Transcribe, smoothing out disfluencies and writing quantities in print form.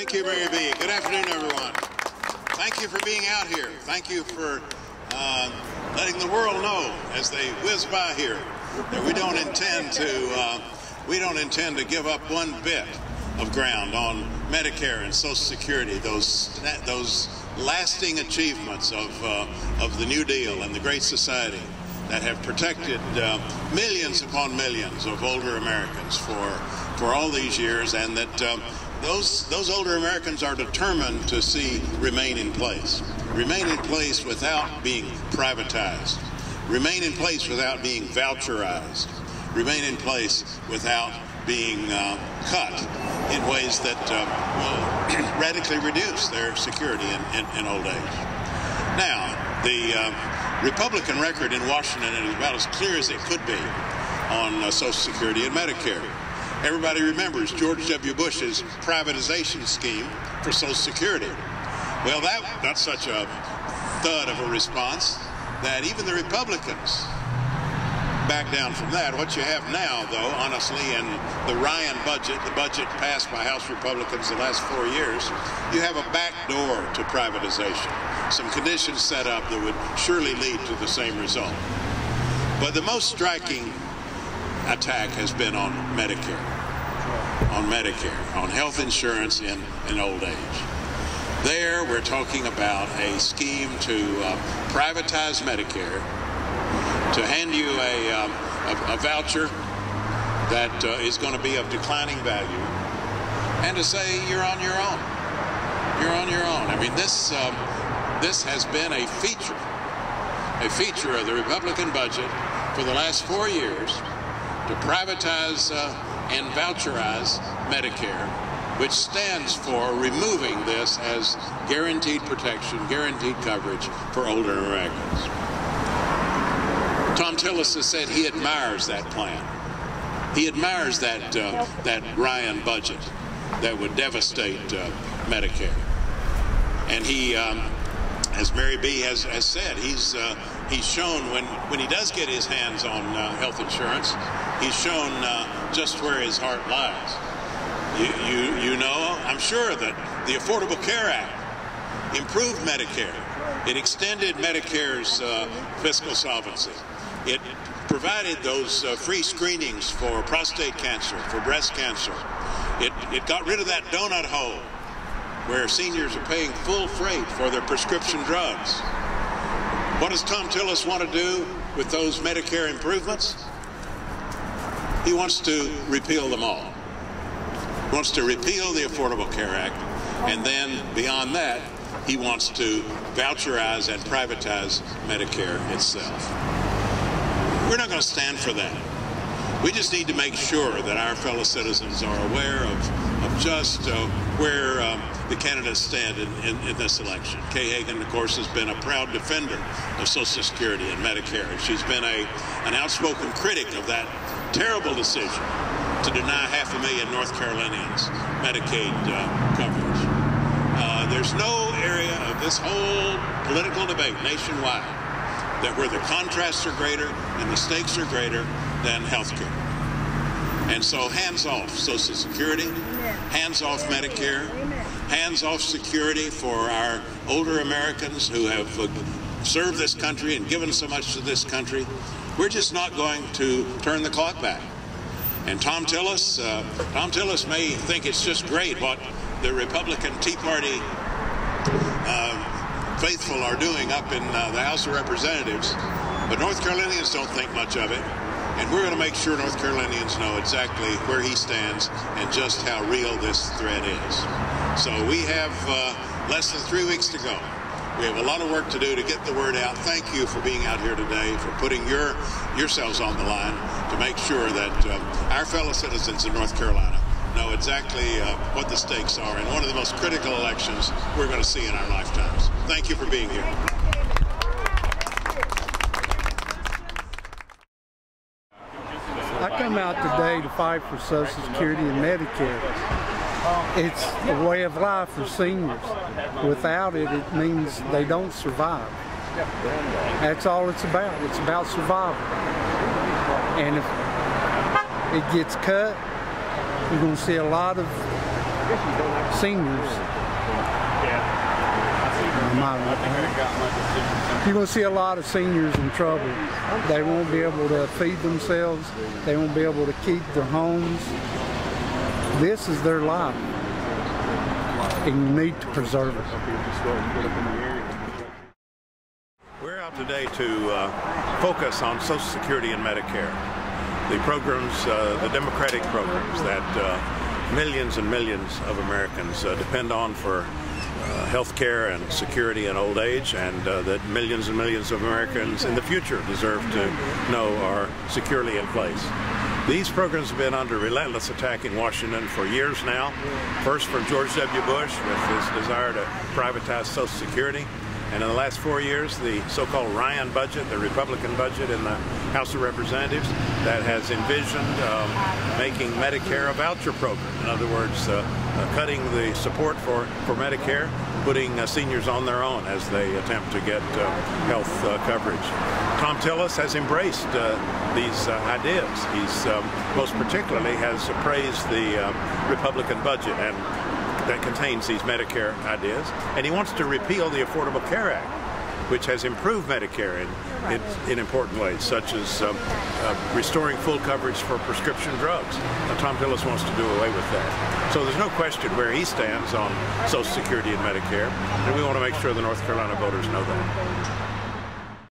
Thank you, Mary B. Good afternoon, everyone. Thank you for being out here. Thank you for letting the world know as they whiz by here that we don't intend to give up one bit of ground on Medicare and Social Security, those lasting achievements of the New Deal and the Great Society that have protected millions upon millions of older Americans for all these years, and that those older Americans are determined to see remain in place without being privatized, remain in place without being voucherized, remain in place without being cut in ways that will radically reduce their security in old age. Now, the Republican record in Washington is about as clear as it could be on Social Security and Medicare. Everybody remembers George W. Bush's privatization scheme for Social Security. Well, that's such a thud of a response that even the Republicans back down from that. What you have now, though, honestly, in the Ryan budget, the budget passed by House Republicans the last 4 years, you have a back door to privatization. Some conditions set up that would surely lead to the same result. But the most striking attack has been on Medicare, on health insurance in old age. There, we're talking about a scheme to privatize Medicare, to hand you a voucher that is going to be of declining value, and to say you're on your own. You're on your own. I mean, this has been a feature of the Republican budget for the last 4 years, to privatize and voucherize Medicare, which stands for removing this as guaranteed protection, guaranteed coverage for older Americans. Thom Tillis has said he admires that plan. He admires that Ryan budget that would devastate Medicare. And he, as Mary B. has said, he's shown when he does get his hands on health insurance, he's shown just where his heart lies. You know, I'm sure that the Affordable Care Act improved Medicare. It extended Medicare's fiscal solvency. It provided those free screenings for prostate cancer, for breast cancer. It got rid of that donut hole where seniors are paying full freight for their prescription drugs. What does Thom Tillis want to do with those Medicare improvements? He wants to repeal them all. He wants to repeal the Affordable Care Act, and then beyond that, he wants to voucherize and privatize Medicare itself. We're not going to stand for that. We just need to make sure that our fellow citizens are aware of just where the candidates stand in this election. Kay Hagan, of course, has been a proud defender of Social Security and Medicare. She's been an outspoken critic of that terrible decision to deny 500,000 North Carolinians Medicaid coverage. There's no area of this whole political debate nationwide where the contrasts are greater and the stakes are greater than health care. And so hands off Social Security, hands off Medicare, hands off security for our older Americans who have served this country and given so much to this country. We're just not going to turn the clock back. And Thom Tillis may think it's just great what the Republican Tea Party faithful are doing up in the House of Representatives, but North Carolinians don't think much of it, and we're going to make sure North Carolinians know exactly where he stands and just how real this threat is. So we have less than 3 weeks to go. We have a lot of work to do to get the word out. Thank you for being out here today, for putting yourselves on the line to make sure that our fellow citizens in North Carolina know exactly what the stakes are in one of the most critical elections we're going to see in our lifetimes. Thank you for being here. I come out today to fight for Social Security and Medicare. It's a way of life for seniors. Without it, it means they don't survive. That's all it's about. It's about survival. And if it gets cut, you're going to see a lot of seniors. You're going to see a lot of seniors in trouble. They won't be able to feed themselves. They won't be able to keep their homes. This is their life, and you need to preserve it. We're out today to focus on Social Security and Medicare, the programs, the democratic programs that millions and millions of Americans depend on for health care and security in old age, and that millions and millions of Americans in the future deserve to know are securely in place. These programs have been under relentless attack in Washington for years now. First from George W. Bush with his desire to privatize Social Security. And in the last 4 years, the so-called Ryan budget, the Republican budget in the House of Representatives, that has envisioned making Medicare a voucher program. In other words, cutting the support for Medicare, putting seniors on their own as they attempt to get health coverage. Thom Tillis has embraced these ideas. He's most particularly has praised the Republican budget and that contains these Medicare ideas, and he wants to repeal the Affordable Care Act, which has improved Medicare in important ways, such as restoring full coverage for prescription drugs. Thom Tillis wants to do away with that. So there's no question where he stands on Social Security and Medicare, and we want to make sure the North Carolina voters know that.